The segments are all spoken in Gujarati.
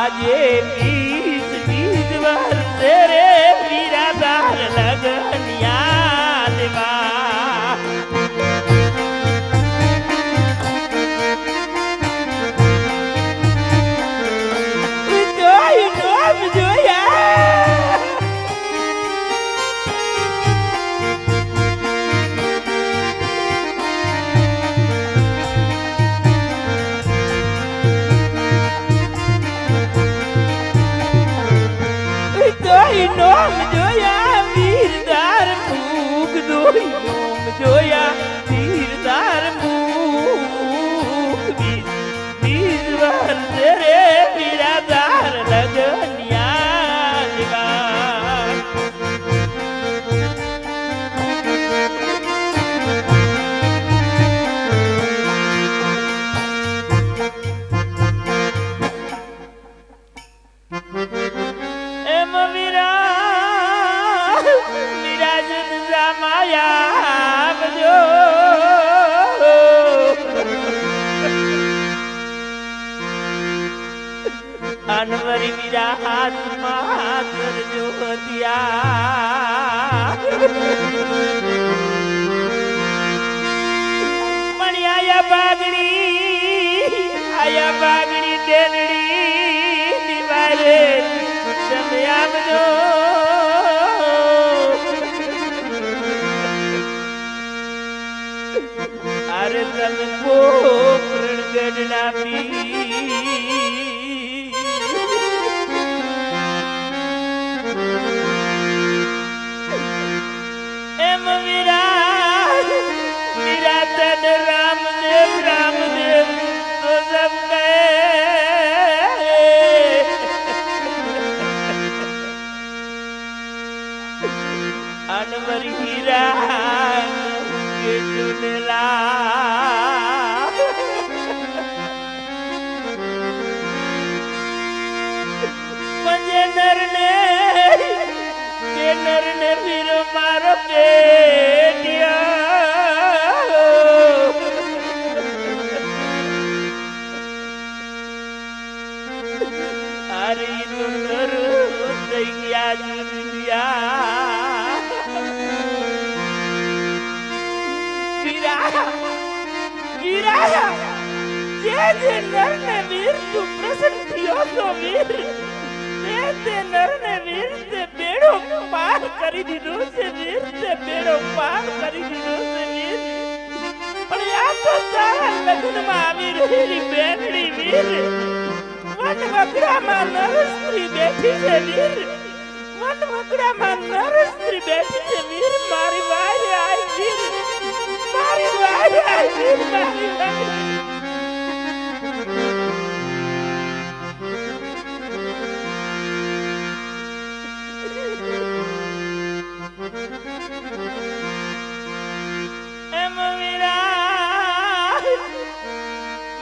આજે બીજ બીજ વર્ષે રે વીરા તાર લગન યાદમાં જોઈ નોમ જોયા નોમ જોયા વીરદાર મૂક દોઈ નોમ જોયા વીરદાર મૂક બીજ વર્ષે રે વીરાદાર લગનિયા દિવા એમ અનવરી વીરા હાથમાં કરજો હથિયાર પણ આયા બાગડી ડેનડી દિવારે તમે આપજો અરે તમે પોકરણ ગઢના પી એમ વીરા તન રામદેવ તો સબ કહે અનવરી હીરા કે ચુનલા પંજે નરને વીર મારો પેટિયા અરે તો નર થઈ ગયા દુનિયા વીરા જે નરને વીર તું પ્રસન્ન થયો તો વીર તે નરને વીર તે બેડો પાર કરી દીધો છે વીર તે બેડો પાર કરી દીધો છે વીર પણ આ તો તારા લગ્નમાં આવી રહેલી બેનડી વીર વન વગડામાં નર સ્ત્રી બેઠી છે વીર વન વગડામાં નર સ્ત્રી બેઠી છે વીર મારી વારે આય વીર મારી વારે આય વીર મારી વારે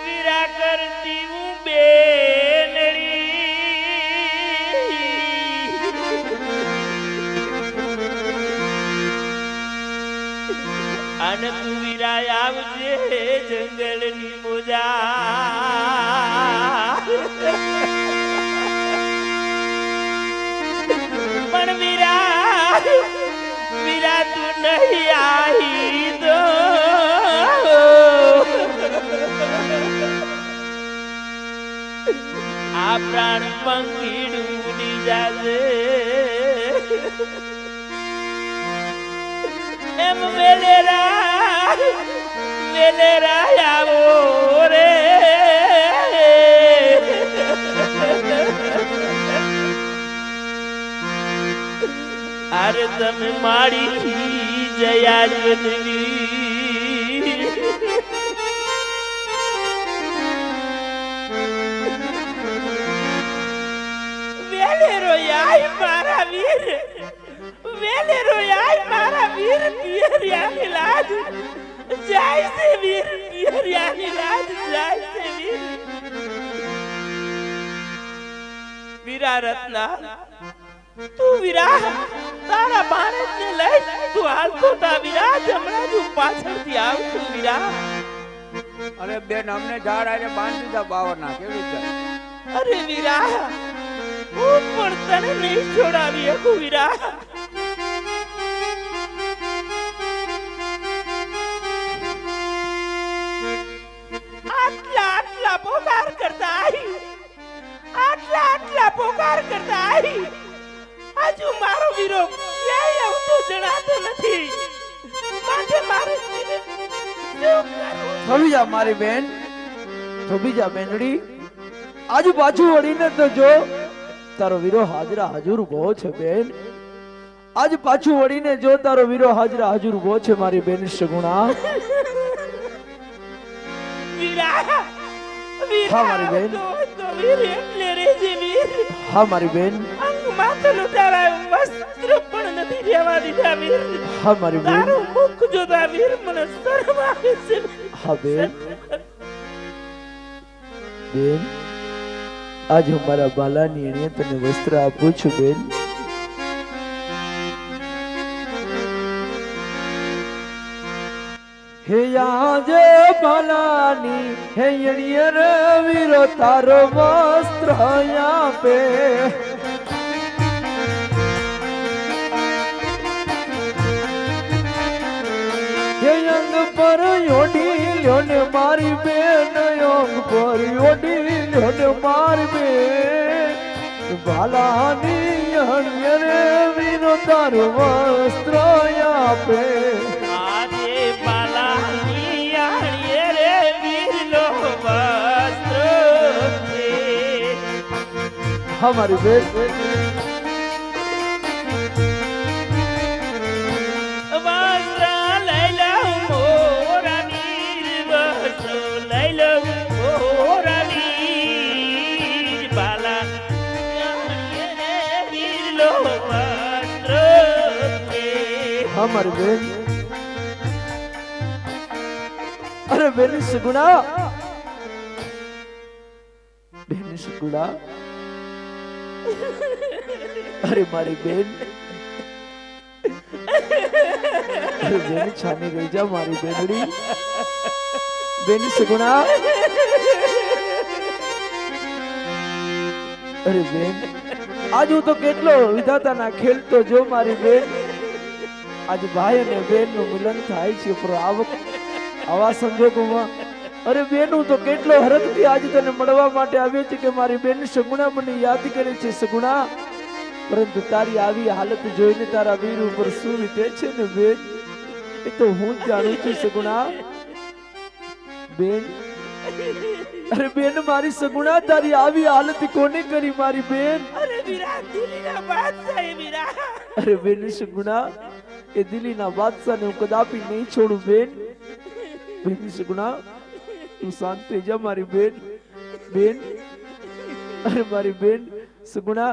વીરા કરતી હું બેનડી અને તું વીરા આવજે જંગલની મોજા પણ વીરા તું નહીં આવી દો આ પ્રાણ પંખીડું જાજે એમ વેલેરા આવો રે અરે તમે મારી જયા જનવી વેલેરો આય મારા વીર વેલેરો આય મારા વીર પિયરિયાની લાજ જાય છે વીર પિયરિયાની લાજ જાય છે વીર વીરા રત્ના તું વીરા તારા બાળકને લઈ તું હાલતો તા વીરા હમણાં તું પાછળથી આવતું વીરા અરે બેન અમને ઝાડ આજે બાંધી દા બાવરના કેવી છે અરે વીરા, હું પણ તને નહીં છોડાવી શકું વીરા. આટલા પોકાર કરતા આવી, આટલા પોકાર કરતા આવી, આજુ મારો વીરો ક્યાંય આવતો જણાતો નથી. માટે મારે થોભી જા મારી બેન, થોભી જા બેનડી. આજુ પાછું વળીને તો જો તારો વીરો હાજરા હાજર ઉભો છે બેન. આજ પાછું વળીને જો તારો વીરો હાજરા હાજર ઉભો છે મારી બેન સગુણા. હા મારી બેન, હા મારી બેન, માથાનું તારા વસ્ત્ર પણ નથી રહેવા દીધા વીર. હા મારી બેન, તારું મુખ જોતા વીર મને શરમ આવે છે. હા બેન, બેન આજ હું મારા બાલાની એણે તને વસ્ત્ર આપું છું બેન. હે આજે બાલાની હે એણીએ રે વીરો તારો વસ્ત્ર આપે. હે અંગ પર ઓઢી લ્યો ને મારી બેન, અંગ પર ઓઢી લ્યો ને મારી બેન. બાલાની અણીએ રે વીરો તારો વસ્ત્ર આપે. આજે બાલાની આણીએ રે વીરનો વસ્ત્ર છે. હા મારી બેન, મારી બેન. અરે બેન સગુણા, બેન સગુણા, અરે મારી બેન, અરે બેન છાની રહી જા મારી બેનડી. બેન સગુણા, અરે બેન આજ હું તો કેટલો વિધાતાના ખેલતો જો મારી બેન. आज भाई ने बेन નું મિલન થાય છે પર આવા સંજોગોમાં અરે બેન હું તો કેટલો હરખથી આજ તને મળવા માટે આવ્યો છે કે મારી બેન સગુણા મને યાદ કરે છે સગુણા. પરંતુ તારી આવી હાલત જોઈને તારા વીર ઉપર શું વીતે છે ને બેન એ તો હું જાણું છું સગુણા. બેન અરે બેન મારી સગુણા તારી આવી હાલત કોને કરી મારી બેન. અરે વીરા દિલ્હીના બાદશાહ વીરા. અરે બેન સગુણા એ દિલ્હીના બાદશાહને હું કદાપી નહીં છોડું બેન. બેન સગુણા તું શાંત થઈ જા મારી બેન. બેન અરે મારી બેન સગુણા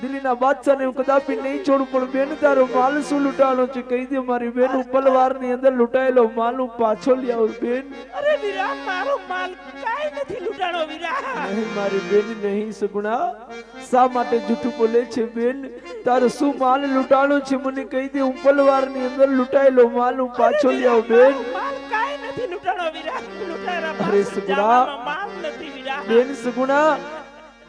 દિલ્હીના બાદશાહને હું કદાપી નહીં છોડું પણ બેન તારો માલ શું લૂંટાણો છે કહી દે મારી બેન. હું પલવારની અંદર લૂંટાયેલો માલ હું પાછો લઈ આવું બેન. અરે વીરા મારો માલ કાઈ નથી લૂંટાણો વીરા. નહીં મારી બેન નહીં સગુણા. શા માટે જૂઠું બોલે છે બેન. તારો શું માલ લૂંટાણો છે મને કહી દે. હું પલવારની અંદર લૂંટાયેલો માલ હું પાછો લઈ આવું બેન. માલ કાઈ નથી લૂંટાણો વીરા. લૂંટારા અરે સગુણા માલ નથી વીરા. બેન સગુણા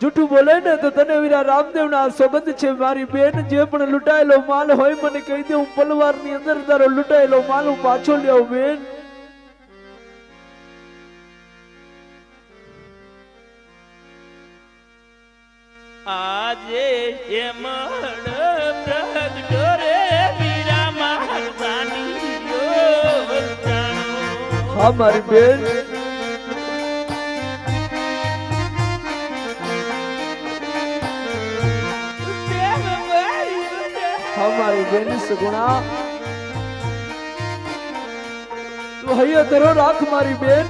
જૂઠું બોલે ને તો તને વીરા રામદેવના સોગંદ છે મારી બેન. જે પણ લૂંટાયેલો માલ હોય મને કહી દે. હું પલવારની અંદર તારો લૂંટાયેલો માલ હું પાછો લઈ આવું બેન. આજે હેમળ પ્રગટો રે વીરા મારવાની જાણો. હા મારી બેન हमारी बेन सगुणा तू हૈયા ધરો રાખ મારી બેન.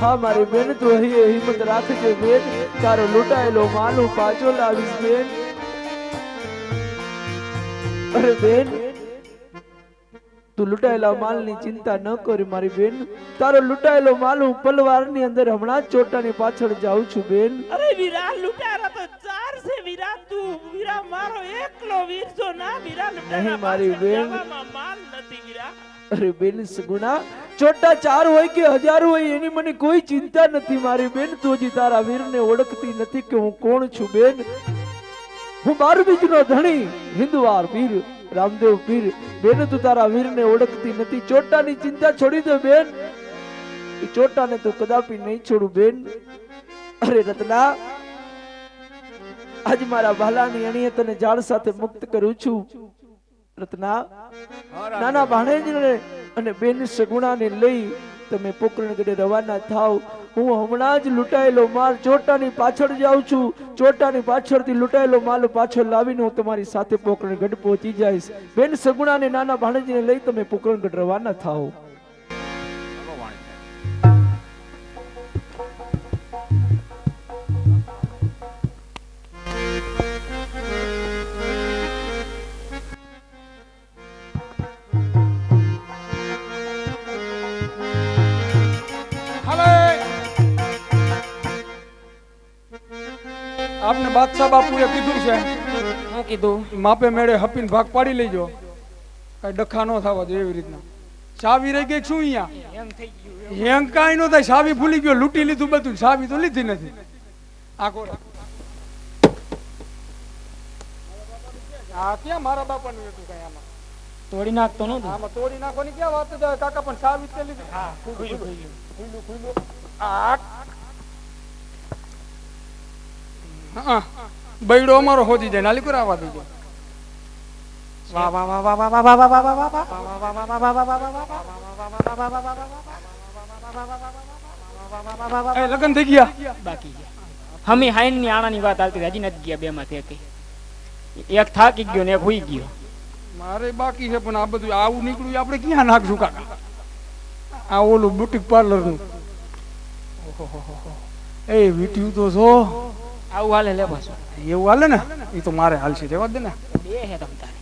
હા મારી બેન તું અહીં હિંમત રાખજે બેન. તારો લૂંટાયેલો માલ હું પાછો લાવીશ બેન. અરે બેન તું લૂંટાયેલા માલની ચિંતા ન કર મારી બેન. તારો લૂંટાયેલો માલ હું પલવારની અંદર હમણાં જ ચોટાની પાછળ જાઉં છું બેન. અરે વીરા લૂંટારા તો ચાર છે વીરા, તું વીરા મારો એકલો વીર છો ના વીરા. લૂંટારા નહીં મારી બેન. માલ નથી વીરા. અરે બેન સગુણા, ચોટા 4 હોય કે 1000 હોય એની મને કોઈ ચિંતા નથી મારી બેન. તું હજી તારા વીરને ઓળખતી નથી કે હું કોણ છું બેન. હું 12 બીજનો ધણી હિન્દવાર વીર રામદેવ પીર. બેન તું તારા વીરને ઓળખતી નથી. ચોટાની ચિંતા છોડી દે બેન. એ ચોટાને તું કદાપી નહીં છોડું બેન. અરે રત્ના, આજ મારા ભાલાની અણીએ તને ઝાડ સાથે મુક્ત કરું છું. રત્ના, નાના ભાણેજને અને બેન સગુણાને લઈ તમે પોકરણગઢે રવાના થાવ. હું હમણાં જ લૂંટાયેલો માલ ચોટાની પાછળ જાઉં છું. ચોટાની પાછળથી લૂંટાયેલો માલ પાછો લાવીને હું તમારી સાથે પોકરણગઢ પહોંચી જઈશ. બેન સગુણાને નાના ભાણેજને લઈ તમે પોકરણગઢ રવાના થાવ. આપને બાદશાહ બાપુએ કીધું છે, હું કીધું માપે મેળે હપીને ભાગ પાડી લેજો, કઈ ડખા ન થવા જોઈએ એવી રીતના. ચાવી રહી ગઈ શું અહીંયા? એમ થઈ ગયું. હેંગ કાંઈ ન થાય, ચાવી ભૂલી ગયો, લૂંટી લીધું બધું, ચાવી તો લીધી નથી. આ ક્યાં મારા બાપાનું હતું કઈ આમાં તોડી નાખતો નહોતું. આમાં તોડી નાખવાની ક્યાં વાત છે કાકા, પણ ચાવી તે લીધી. હા ખુલ્લું. બૈડો અમારો હોજી જાય, નાલી પર આવવા દેજો. વાહ વાહ વાહ વાહ વાહ વાહ વાહ વાહ વાહ વાહ. લગ્ન થઈ ગયા બાકી છે. હમી હાઈન ની આણાની વાત આવતી હજી નથી ગયા. બે માંથી એક થાકી ગયો ને એક હુઈ ગયો. મારે બાકી છે, પણ આ બધું આવું નીકળ્યું આપણે ક્યાં નાખશું કાકા? આ ઓલું બ્યુટી પાર્લર નું એ વીટ્યું તો છો. આવું હાલે લે પાછો. એવું હાલે ને, એ તો મારે હાલશે, જવા દે ને. બે હે તમ તારે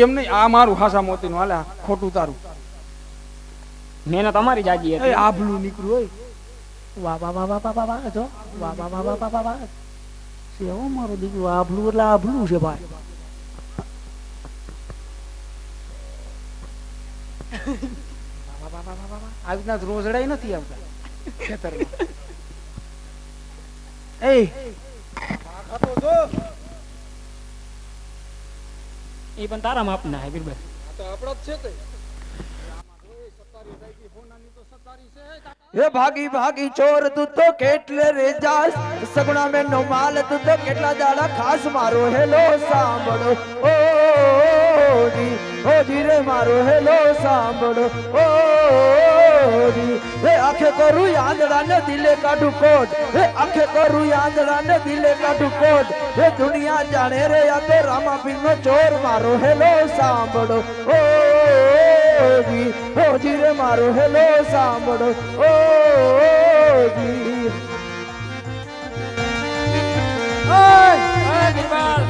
એમ નહીં, આ મારું હાસા મોતી નું હાલે, ખોટું તારું. મહેનત તમારી જાજી હતી. આભલું નીકળ્યું હોય. વાહ વાહ વાહ વાહ વાહ વાહ જો વાહ વાહ વાહ વાહ વાહ વાહ. સેવો મારો દીકરો આભલું એટલે આભલું છે ભાઈ. આવી રીતના રોજડાઈ નથી આવતા ખેતરમાં. એ પણ તારા માપના હે બીરબલ. હે ભાગી ભાગી ચોર તું તો કેટલે રે જાસ. સગુણા મેં નો માલ તું તો કેટલા દાડા ખાસ. મારો હેલો સાંભળો ઓ જી રે મારો હેલો સાંભળો ઓ જી. હે આંખે કરું આંધળા ને દિલે કાઢું કોટ. હે આંખે કરું આંધળા ને દિલે કાઢું કોટ. હે દુનિયા જાણે રે આ તો રામાપીર નો ચોર. મારો હેલો સાંભળો ઓ જી રે મારો હેલો સાંભળો ઓ જી. ઓય બીરબલ